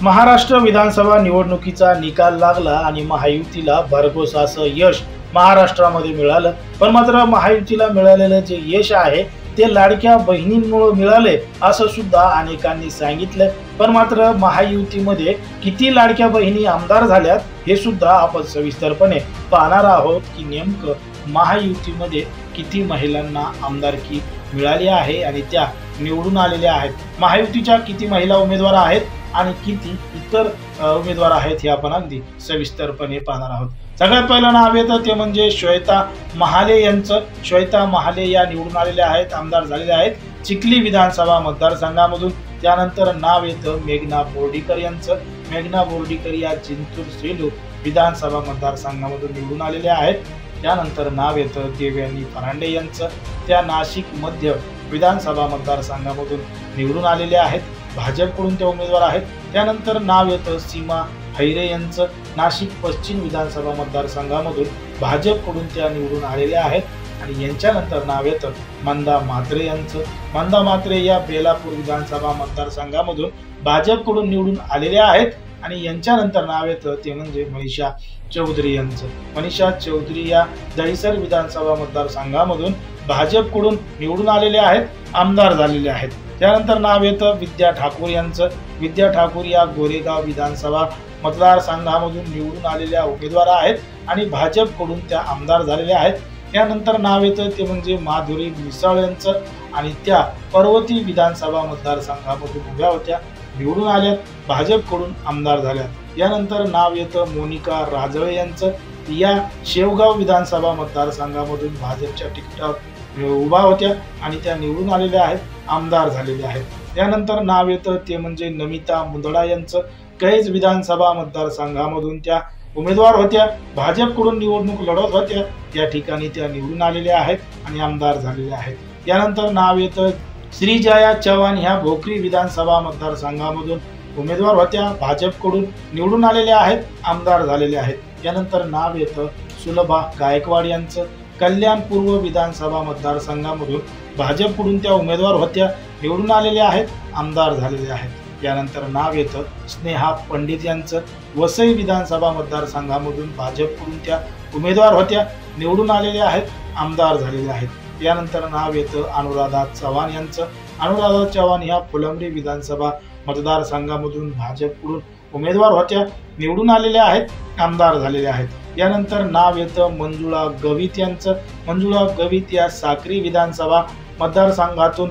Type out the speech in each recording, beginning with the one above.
महाराष्ट्र विधानसभा निवडणुकीचा निकाल लागला आणि महायुतीला भरघोस असं यश महाराष्ट्रामध्ये मिळालं। पण मात्र महायुतीला मिळालेलं जे यश आहे ते लाडक्या बहिणींमुळे मिळाले असं सुद्धा अनेकांनी सांगितलं। पण मात्र महायुतीमध्ये किती लाडक्या बहिणी आमदार झाल्यात हे सुद्धा आपण सविस्तरपणे पाहणार आहोत की नेमकं महायुतीमध्ये किती महिलांना आमदारकी मिळाली आहे आणि त्या निवडून आलेल्या आहेत। महायुतीच्या किती महिला उमेदवार आहेत आणि किती इतर उमेदवार आहेत हे आपण अगदी सविस्तरपणे पाहणार आहोत। सगळ्यात पहिलं नाव येतं ते म्हणजे श्वेता महाले यांचं। श्वेता महाले या निवडून आलेल्या आहेत, आमदार झालेल्या आहेत चिखली विधानसभा मतदारसंघामधून। त्यानंतर नाव येतं मेघना बोर्डीकर यांचं। मेघना बोर्डीकर या जिंतूर सेलू विधानसभा मतदारसंघामधून निवडून आलेल्या आहेत। त्यानंतर नाव येतं देवयानी फरांडे यांचं। त्या नाशिक मध्य विधानसभा मतदारसंघामधून निवडून आलेले आहेत, भाजपकडून ते उमेदवार आहेत। त्यानंतर नाव येतं सीमा हैरे यांचं। नाशिक पश्चिम विधानसभा मतदारसंघामधून भाजपकडून त्या निवडून आलेल्या आहेत आणि यांच्यानंतर नाव येतं मंदा म्हात्रे यांचं। मंदा म्हात्रे या बेलापूर विधानसभा मतदारसंघामधून भाजपकडून निवडून आलेल्या आहेत आणि यांच्यानंतर नाव येतं ते म्हणजे मनीषा चौधरी यांचं। मनीषा चौधरी या दहिसर विधानसभा मतदारसंघामधून भाजपकडून निवडून आलेले आहेत, आमदार झालेले आहेत। त्यानंतर नाव येतं विद्या ठाकूर यांचं। विद्या ठाकूर या गोरेगाव विधानसभा मतदारसंघामधून निवडून आलेल्या उमेदवार आहेत आणि भाजपकडून त्या आमदार झालेल्या आहेत। त्यानंतर नाव येतं ते म्हणजे माधुरी मिसाळ यांचं आणि त्या पर्वती विधानसभा मतदारसंघामधून उभ्या होत्या, निवडून आल्यात, भाजपकडून आमदार झाल्यात। यानंतर नाव येतं मोनिका राजळे यांचं। या शेवगाव विधानसभा मतदारसंघामधून भाजपच्या तिकिटावर उभा होत्या आणि त्या निवडून आलेल्या आहेत, आमदार झालेल्या आहेत। त्यानंतर नाव येतं ते म्हणजे नमिता मुंदडा यांचं। कैज विधानसभा मतदारसंघामधून त्या उमेदवार होत्या, भाजपकडून निवडणूक लढवत होत्या, त्या ठिकाणी त्या निवडून आलेल्या आहेत आणि आमदार झालेल्या आहेत। त्यानंतर नाव येतं श्रीजया चव्हाण ह्या भोकरी विधानसभा मतदारसंघामधून उमेदवार होत्या, भाजपकडून निवडून आलेल्या आहेत, आमदार झालेल्या आहेत। त्यानंतर नाव येतं सुलभा गायकवाड यांचं। कल्याण पूर्व विधानसभा मतदारसंघामधून भाजपकडून त्या उमेदवार होत्या, निवडून आलेल्या आहेत, आमदार झालेले आहेत। त्यानंतर नाव येतं स्नेहा पंडित यांचं। वसई विधानसभा मतदारसंघामधून भाजपकडून त्या उमेदवार होत्या, निवडून आलेल्या आहेत, आमदार झालेले आहेत। त्यानंतर नाव येतं अनुराधा चव्हाण यांचं। अनुराधा चव्हाण ह्या फुलंब्री विधानसभा मतदारसंघामधून भाजपकडून उमेदवार होत्या, निवडून आलेल्या आहेत, आमदार झालेल्या आहेत। यानंतर नाव येतं मंजुळा गवित यांचं। मंजुळा गवित या साक्री विधानसभा मतदारसंघातून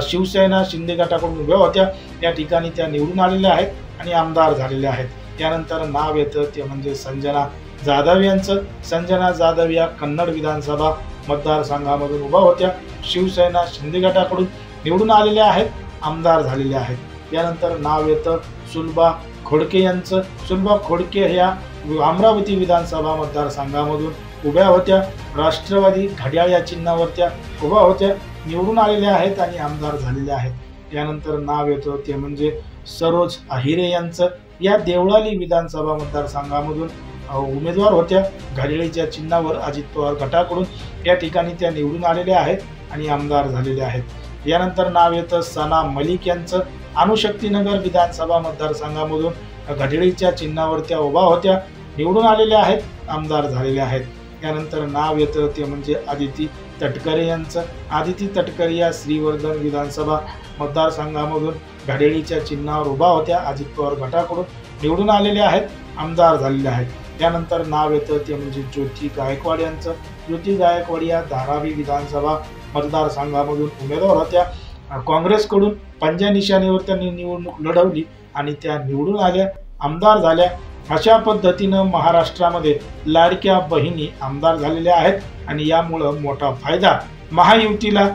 शिवसेना शिंदे गटाकडून उभ्या होत्या, त्या ठिकाणी त्या निवडून आलेल्या आहेत आणि आमदार झालेल्या आहेत। त्यानंतर नाव येतं ते म्हणजे संजना जाधव यांचं। संजना जाधव या कन्नड विधानसभा मतदारसंघामधून उभा होत्या, शिवसेना शिंदे गटाकडून निवडून आलेल्या आहेत, आमदार झालेल्या आहेत। यानंतर नाव येतं सुलभा खोडके यांचं। सुलभा खोडके ह्या अमरावती विधानसभा मतदारसंघामधून उभ्या होत्या, राष्ट्रवादी घड्याळ या चिन्हावर त्या उभ्या होत्या, निवडून आलेल्या आहेत आणि आमदार झालेल्या आहेत। त्यानंतर नाव येतं ते म्हणजे सरोज अहिरे यांचं। या देवळाली विधानसभा मतदारसंघामधून उमेदवार होत्या, घड्याळीच्या चिन्हावर अजित पवार गटाकडून, या ठिकाणी त्या निवडून आलेल्या आहेत आणि आमदार झालेले आहेत। यानंतर नाव येतं सना मलिक यांचं। अणुशक्तीनगर विधानसभा मतदारसंघामधून घड्याळीच्या चिन्हावर त्या उभा होत्या, निवडून आलेल्या आहेत, आमदार झालेल्या आहेत। त्यानंतर नाव येतं ते म्हणजे आदिती तटकरे यांचं। आदिती तटकरे या श्रीवर्धन विधानसभा मतदारसंघामधून घड्याळीच्या चिन्हावर उभा होत्या, अजित पवार गटाकडून, निवडून आलेल्या आहेत, आमदार झालेले आहेत। त्यानंतर नाव येतं ते म्हणजे ज्योती गायकवाड यांचं। ज्योती गायकवाड या धारावी विधानसभा मतदारसंघामधून उमेदवार होत्या, काँग्रेसकडून पंजा निशाणीवर त्यांनी निवडणूक लढवली आणि त्या निवडून आल्या, आमदार झाल्या। अशा पद्धतीनं महाराष्ट्रामध्ये लाडक्या बहिणी आमदार झालेल्या आहेत आणि यामुळं मोठा फायदा महायुतीला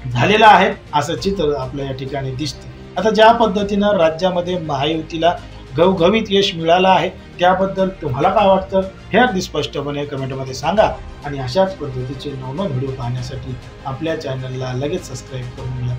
झालेला आहे असं चित्र आपल्या या ठिकाणी दिसते। आता ज्या पद्धतीनं राज्यामध्ये महायुतीला घवघवीत यश मिळालं आहे त्याबद्दल तुम्हाला काय वाटतं हे अगदी स्पष्टपणे कमेंटमध्ये सांगा आणि अशाच पद्धतीचे नवनवीन व्हिडिओ पाहण्यासाठी आपल्या चॅनलला लगेच सबस्क्राईब करून घ्या।